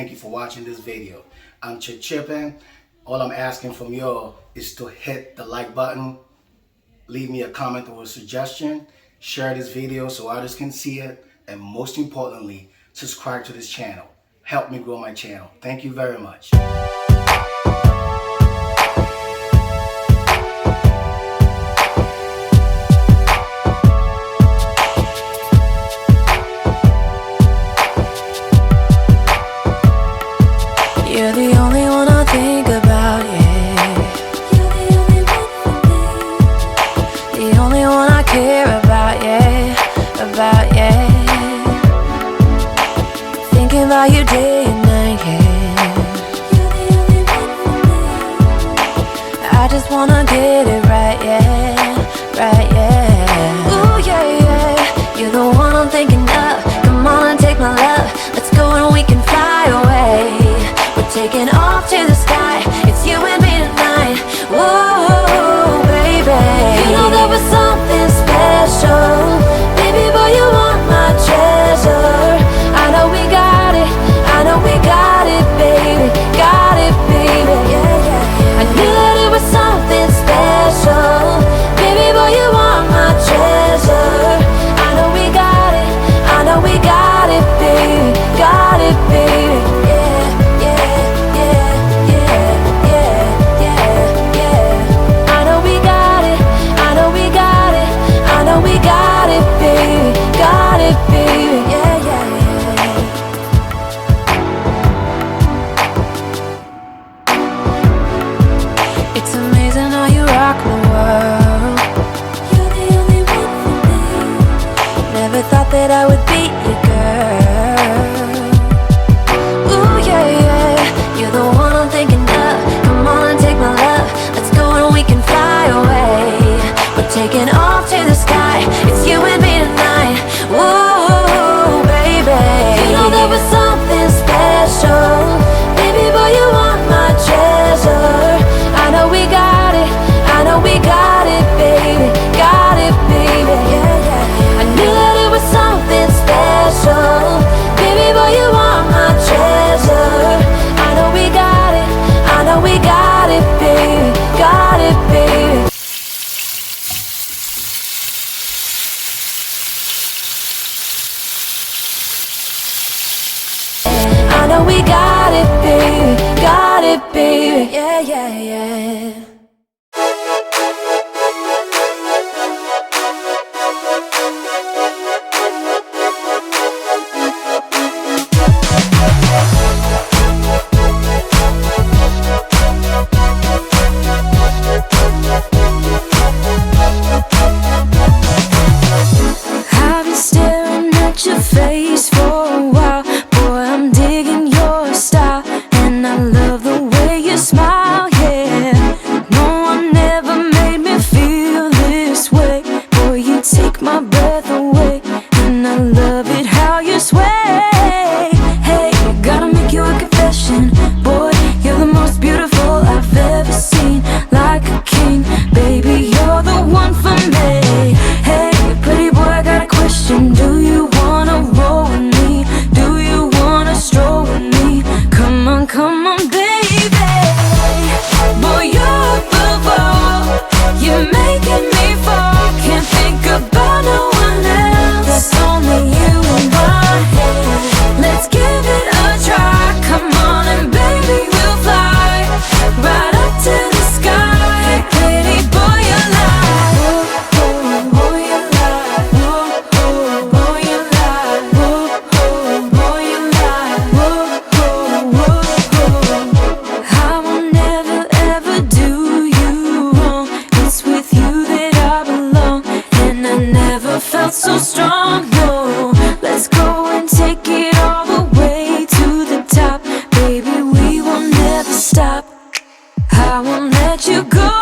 thank you for watching this video. I'm Chippin. All I'm asking from y'all is to hit the like button, leave me a comment or a suggestion, share this video so others can see it, and most importantly, subscribe to this channel. Help me grow my channel. Thank you very much. You're the only one I think about, yeah. You're the only one for me. The only one I care about, yeah. Yeah. Thinking about you day and night, yeah. You're the only one for me. I just wanna get it right, yeah. Ooh, yeah. You're the one I'm thinking of. Come on and take my love. Let's go and we can fly away. Taking off to the sky, it's you and me tonight. Whoa, baby. You know there was something special. Baby boy, you are my treasure. I know we got it, baby. Got it, baby. Yeah. I knew that it was something special. Baby boy, you are my treasure. I know we got it, baby. Got it, baby. It's amazing how you rock the world. You're the only one for me. Never thought that I would be your girl. Ooh, yeah. You're the one I'm thinking of. Come on and take my love. Let's go and we can fly away. We're taking off to the sky. It's you and me tonight. Whoa, baby. You know there was something special. Baby boy, you are my treasure. I know we got it, baby. Got it, baby. Yeah. I knew that it was something special. Baby boy, you are my treasure. I know we got it, baby. Got it, baby. I know we got it, baby. Yeah. I've been staring at your face for a while. Boy, I'm digging your style, and I love the way you smile, yeah. No one ever made me feel this way. Boy, you take my breath away, and I love it how you sway. Hey, gotta make you a confession. Boy, you're the most beautiful I've ever seen. Like a king, baby, you're the one for me. Hey, pretty boy, I got a question. Do you wanna roll with me? Do you wanna stroll with me? Come on, baby. Boy, you're above all. You're making me fall. Can't think about no one else. There's only you in my head. Let's give it a try. Come on and baby, we'll fly right up to the sky. Hey, pretty boy, you're alive. Boy, you're alive. Boy, you're alive. Boy, you're alive. I will never ever do you wrong. It's with you that I belong, and I never felt so strong. No, let's go and take it all the way to the top. Baby, we will never stop. I won't let you go.